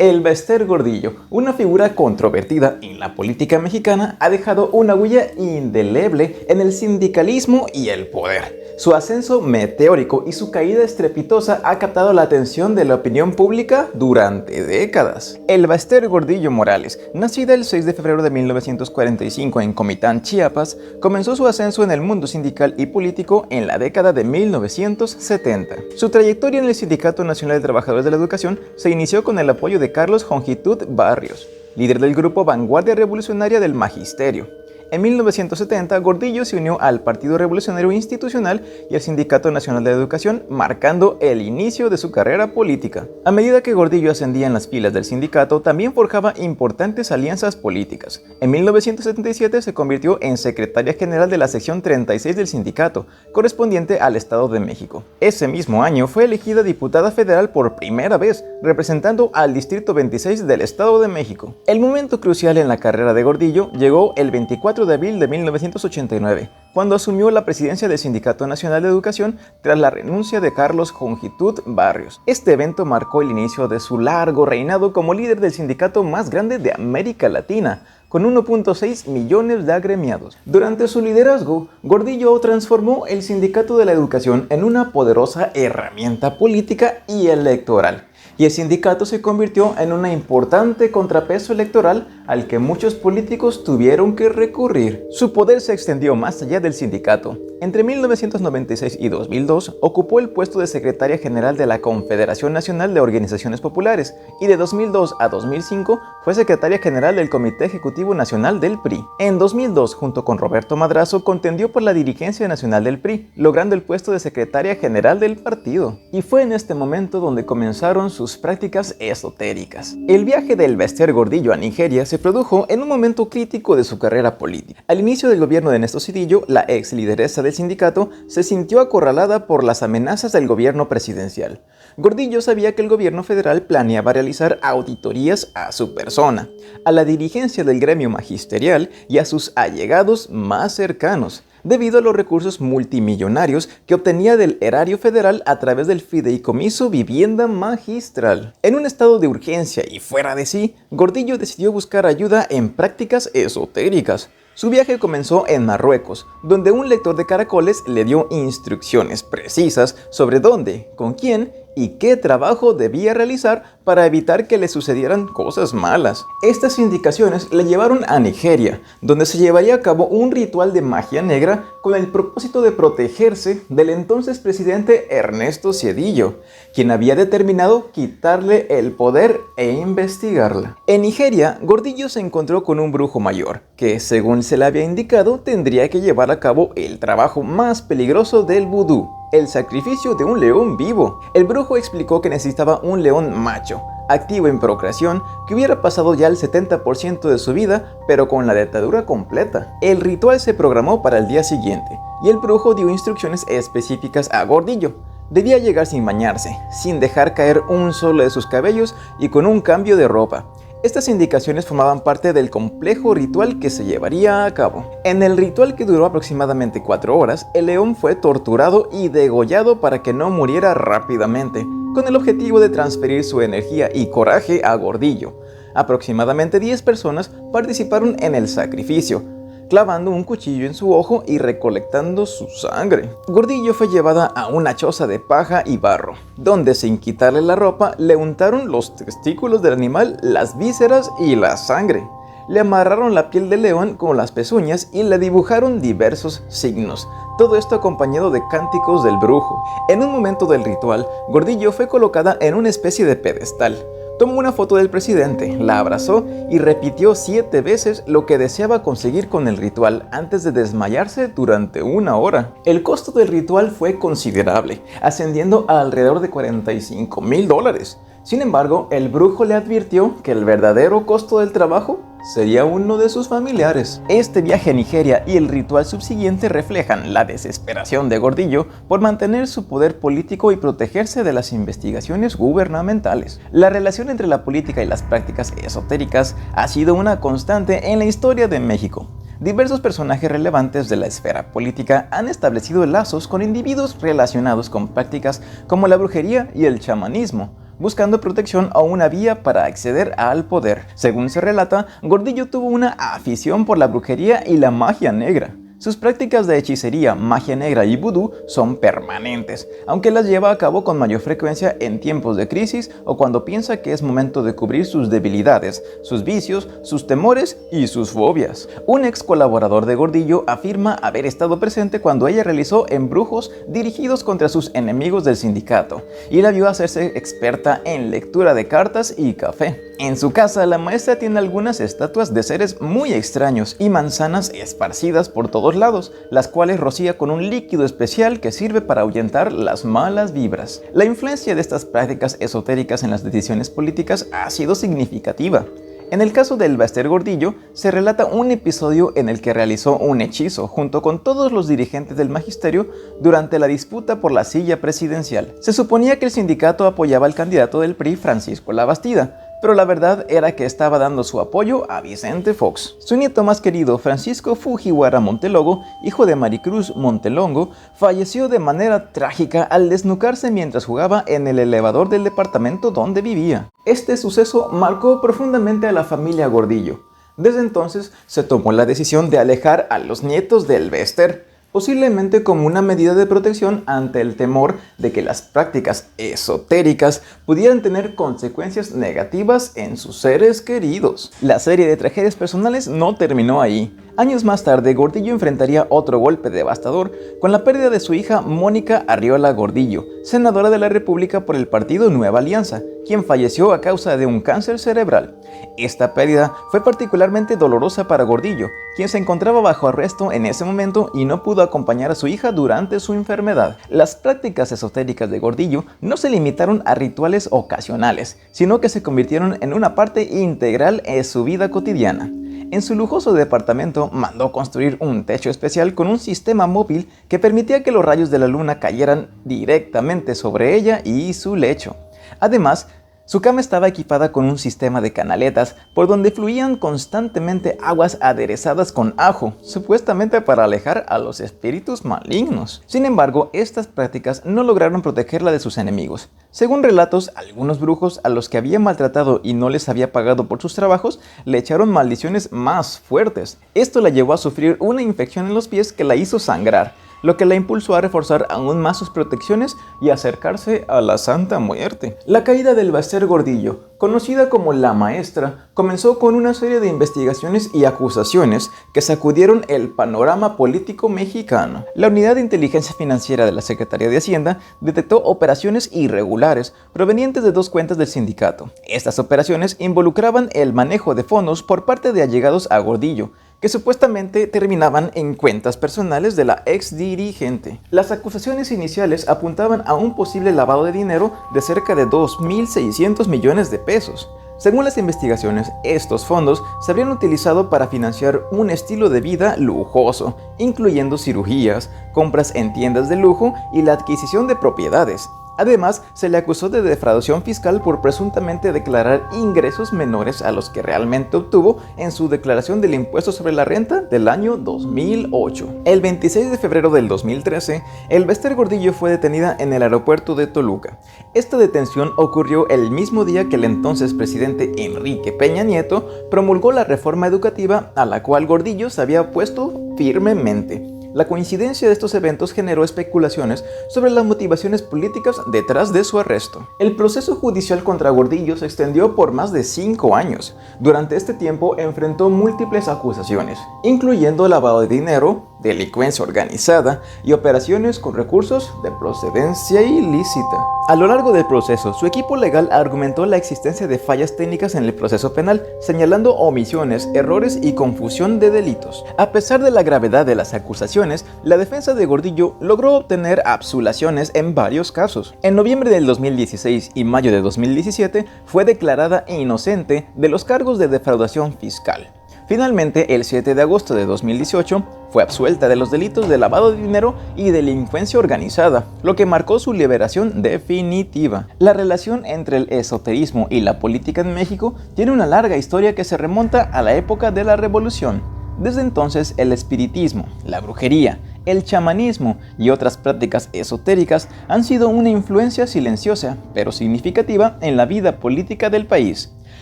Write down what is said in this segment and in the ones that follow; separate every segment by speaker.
Speaker 1: El Bester Gordillo, una figura controvertida en la política mexicana, ha dejado una huella indeleble en el sindicalismo y el poder. Su ascenso meteórico y su caída estrepitosa ha captado la atención de la opinión pública durante décadas. El Bester Gordillo Morales, nacida el 6 de febrero de 1945 en Comitán, Chiapas, comenzó su ascenso en el mundo sindical y político en la década de 1970. Su trayectoria en el Sindicato Nacional de Trabajadores de la Educación se inició con el apoyo de Carlos Jongitud Barrios, líder del grupo Vanguardia Revolucionaria del Magisterio. En 1970, Gordillo se unió al Partido Revolucionario Institucional y al Sindicato Nacional de Educación, marcando el inicio de su carrera política. A medida que Gordillo ascendía en las filas del sindicato, también forjaba importantes alianzas políticas. En 1977 se convirtió en secretaria general de la sección 36 del sindicato, correspondiente al Estado de México. Ese mismo año fue elegida diputada federal por primera vez, representando al Distrito 26 del Estado de México. El momento crucial en la carrera de Gordillo llegó el 24 de abril de 1989, cuando asumió la presidencia del Sindicato Nacional de Educación tras la renuncia de Carlos Jongitud Barrios. Este evento marcó el inicio de su largo reinado como líder del sindicato más grande de América Latina, con 1.6 millones de agremiados. Durante su liderazgo, Gordillo transformó el Sindicato de la Educación en una poderosa herramienta política y electoral, y el sindicato se convirtió en un importante contrapeso electoral al que muchos políticos tuvieron que recurrir. Su poder se extendió más allá del sindicato. Entre 1996 y 2002 ocupó el puesto de secretaria general de la Confederación Nacional de Organizaciones Populares y de 2002 a 2005 fue secretaria general del Comité Ejecutivo Nacional del PRI. En 2002, junto con Roberto Madrazo, contendió por la dirigencia nacional del PRI, logrando el puesto de secretaria general del partido. Y fue en este momento donde comenzaron sus prácticas esotéricas. El viaje del Bester Gordillo a Nigeria se produjo en un momento crítico de su carrera política. Al inicio del gobierno de Ernesto Zedillo, la ex lideresa del sindicato se sintió acorralada por las amenazas del gobierno presidencial. Gordillo sabía que el gobierno federal planeaba realizar auditorías a su persona, a la dirigencia del gremio magisterial y a sus allegados más cercanos, debido a los recursos multimillonarios que obtenía del erario federal a través del fideicomiso Vivienda Magistral. En un estado de urgencia y fuera de sí, Gordillo decidió buscar ayuda en prácticas esotéricas. Su viaje comenzó en Marruecos, donde un lector de caracoles le dio instrucciones precisas sobre dónde, con quién y qué trabajo debía realizar para evitar que le sucedieran cosas malas. Estas indicaciones le llevaron a Nigeria, donde se llevaría a cabo un ritual de magia negra con el propósito de protegerse del entonces presidente Ernesto Zedillo, quien había determinado quitarle el poder e investigarla. En Nigeria, Gordillo se encontró con un brujo mayor, que según se le había indicado tendría que llevar a cabo el trabajo más peligroso del vudú: el sacrificio de un león vivo. El brujo explicó que necesitaba un león macho, activo en procreación, que hubiera pasado ya el 70% de su vida, pero con la dentadura completa. El ritual se programó para el día siguiente, y el brujo dio instrucciones específicas a Gordillo. Debía llegar sin bañarse, sin dejar caer un solo de sus cabellos y con un cambio de ropa. Estas indicaciones formaban parte del complejo ritual que se llevaría a cabo. En el ritual, que duró aproximadamente 4 horas, el león fue torturado y degollado para que no muriera rápidamente, con el objetivo de transferir su energía y coraje a Gordillo. Aproximadamente 10 personas participaron en el sacrificio, clavando un cuchillo en su ojo y recolectando su sangre. Gordillo fue llevada a una choza de paja y barro, donde sin quitarle la ropa le untaron los testículos del animal, las vísceras y la sangre. Le amarraron la piel del león con las pezuñas y le dibujaron diversos signos. Todo esto acompañado de cánticos del brujo. En un momento del ritual, Gordillo fue colocada en una especie de pedestal. Tomó una foto del presidente, la abrazó y repitió 7 veces lo que deseaba conseguir con el ritual antes de desmayarse durante 1 hora. El costo del ritual fue considerable, ascendiendo a alrededor de $45,000. Sin embargo, el brujo le advirtió que el verdadero costo del trabajo sería uno de sus familiares. Este viaje a Nigeria y el ritual subsiguiente reflejan la desesperación de Gordillo por mantener su poder político y protegerse de las investigaciones gubernamentales. La relación entre la política y las prácticas esotéricas ha sido una constante en la historia de México. Diversos personajes relevantes de la esfera política han establecido lazos con individuos relacionados con prácticas como la brujería y el chamanismo. buscando protección o una vía para acceder al poder. Según se relata, Gordillo tuvo una afición por la brujería y la magia negra. Sus prácticas de hechicería, magia negra y vudú son permanentes, aunque las lleva a cabo con mayor frecuencia en tiempos de crisis o cuando piensa que es momento de cubrir sus debilidades, sus vicios, sus temores y sus fobias. Un ex colaborador de Gordillo afirma haber estado presente cuando ella realizó embrujos dirigidos contra sus enemigos del sindicato y la vio hacerse experta en lectura de cartas y café. En su casa, la maestra tiene algunas estatuas de seres muy extraños y manzanas esparcidas por todos lados, las cuales rocía con un líquido especial que sirve para ahuyentar las malas vibras. La influencia de estas prácticas esotéricas en las decisiones políticas ha sido significativa. En el caso del Bester Gordillo, se relata un episodio en el que realizó un hechizo junto con todos los dirigentes del magisterio durante la disputa por la silla presidencial. Se suponía que el sindicato apoyaba al candidato del PRI, Francisco Labastida, pero la verdad era que estaba dando su apoyo a Vicente Fox. Su nieto más querido, Francisco Fujiwara Montelongo, hijo de Maricruz Montelongo, falleció de manera trágica al desnucarse mientras jugaba en el elevador del departamento donde vivía. Este suceso marcó profundamente a la familia Gordillo. Desde entonces se tomó la decisión de alejar a los nietos del Bester, posiblemente como una medida de protección ante el temor de que las prácticas esotéricas pudieran tener consecuencias negativas en sus seres queridos. La serie de tragedias personales no terminó ahí. Años más tarde, Gordillo enfrentaría otro golpe devastador con la pérdida de su hija Mónica Arriola Gordillo, senadora de la República por el partido Nueva Alianza, quien falleció a causa de un cáncer cerebral. Esta pérdida fue particularmente dolorosa para Gordillo, quien se encontraba bajo arresto en ese momento y no pudo acompañar a su hija durante su enfermedad. Las prácticas esotéricas de Gordillo no se limitaron a rituales ocasionales, sino que se convirtieron en una parte integral de su vida cotidiana. En su lujoso departamento mandó construir un techo especial con un sistema móvil que permitía que los rayos de la luna cayeran directamente sobre ella y su lecho. Además, su cama estaba equipada con un sistema de canaletas por donde fluían constantemente aguas aderezadas con ajo, supuestamente para alejar a los espíritus malignos. Sin embargo, estas prácticas no lograron protegerla de sus enemigos. Según relatos, algunos brujos a los que había maltratado y no les había pagado por sus trabajos, le echaron maldiciones más fuertes. Esto la llevó a sufrir una infección en los pies que la hizo sangrar, lo que la impulsó a reforzar aún más sus protecciones y acercarse a la Santa Muerte. La caída del Bester Gordillo, conocida como la Maestra, comenzó con una serie de investigaciones y acusaciones que sacudieron el panorama político mexicano. La Unidad de Inteligencia Financiera de la Secretaría de Hacienda detectó operaciones irregulares provenientes de dos cuentas del sindicato. Estas operaciones involucraban el manejo de fondos por parte de allegados a Gordillo, que supuestamente terminaban en cuentas personales de la ex dirigente. Las acusaciones iniciales apuntaban a un posible lavado de dinero de cerca de 2.600 millones de pesos. Según las investigaciones, estos fondos se habrían utilizado para financiar un estilo de vida lujoso, incluyendo cirugías, compras en tiendas de lujo y la adquisición de propiedades. Además, se le acusó de defraudación fiscal por presuntamente declarar ingresos menores a los que realmente obtuvo en su declaración del impuesto sobre la renta del año 2008. El 26 de febrero del 2013, el Bester Gordillo fue detenida en el aeropuerto de Toluca. Esta detención ocurrió el mismo día que el entonces presidente Enrique Peña Nieto promulgó la reforma educativa a la cual Gordillo se había opuesto firmemente. La coincidencia de estos eventos generó especulaciones sobre las motivaciones políticas detrás de su arresto. El proceso judicial contra Gordillo se extendió por más de 5 años. Durante este tiempo enfrentó múltiples acusaciones, incluyendo lavado de dinero, delincuencia organizada y operaciones con recursos de procedencia ilícita. A lo largo del proceso, su equipo legal argumentó la existencia de fallas técnicas en el proceso penal, señalando omisiones, errores y confusión de delitos. A pesar de la gravedad de las acusaciones, la defensa de Gordillo logró obtener absoluciones en varios casos. En noviembre del 2016 y mayo de 2017 fue declarada inocente de los cargos de defraudación fiscal. Finalmente, el 7 de agosto de 2018, fue absuelta de los delitos de lavado de dinero y delincuencia organizada, lo que marcó su liberación definitiva. La relación entre el esoterismo y la política en México tiene una larga historia que se remonta a la época de la Revolución. Desde entonces, el espiritismo, la brujería, el chamanismo y otras prácticas esotéricas han sido una influencia silenciosa, pero significativa en la vida política del país.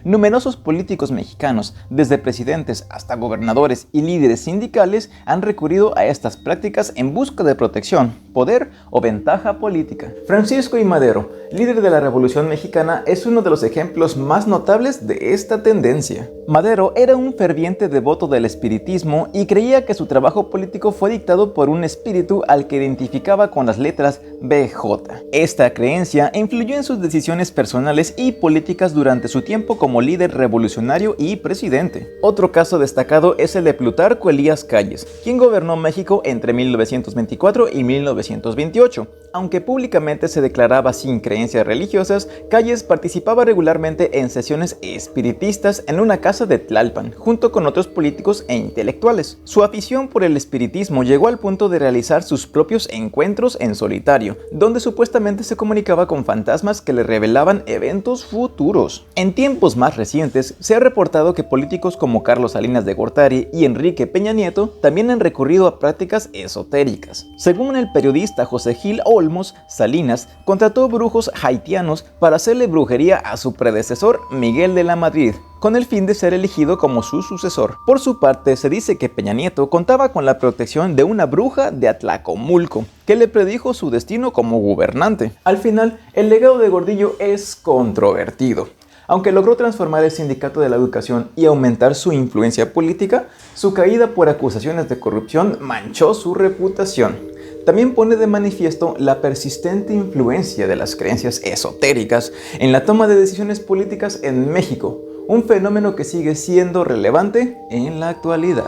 Speaker 1: Numerosos políticos mexicanos, desde presidentes hasta gobernadores y líderes sindicales, han recurrido a estas prácticas en busca de protección, poder o ventaja política. Francisco I. Madero, líder de la Revolución Mexicana, es uno de los ejemplos más notables de esta tendencia. Madero era un ferviente devoto del espiritismo y creía que su trabajo político fue dictado por un espíritu al que identificaba con las letras BJ. Esta creencia influyó en sus decisiones personales y políticas durante su tiempo como líder revolucionario y presidente. Otro caso destacado es el de Plutarco Elías Calles, quien gobernó México entre 1924 y 1928. Aunque públicamente se declaraba sin creencias religiosas, Calles participaba regularmente en sesiones espiritistas en una casa de Tlalpan, junto con otros políticos e intelectuales. Su afición por el espiritismo llegó al punto de realizar sus propios encuentros en solitario, donde supuestamente se comunicaba con fantasmas que le revelaban eventos futuros. En tiempos más recientes, se ha reportado que políticos como Carlos Salinas de Gortari y Enrique Peña Nieto también han recurrido a prácticas esotéricas. Según el periodista José Gil Olmos, Salinas contrató brujos haitianos para hacerle brujería a su predecesor Miguel de la Madrid, con el fin de ser elegido como su sucesor. Por su parte, se dice que Peña Nieto contaba con la protección de una bruja de Atlacomulco, que le predijo su destino como gobernante. Al final, el legado de Gordillo es controvertido. Aunque logró transformar el Sindicato de la Educación y aumentar su influencia política, su caída por acusaciones de corrupción manchó su reputación. También pone de manifiesto la persistente influencia de las creencias esotéricas en la toma de decisiones políticas en México, un fenómeno que sigue siendo relevante en la actualidad.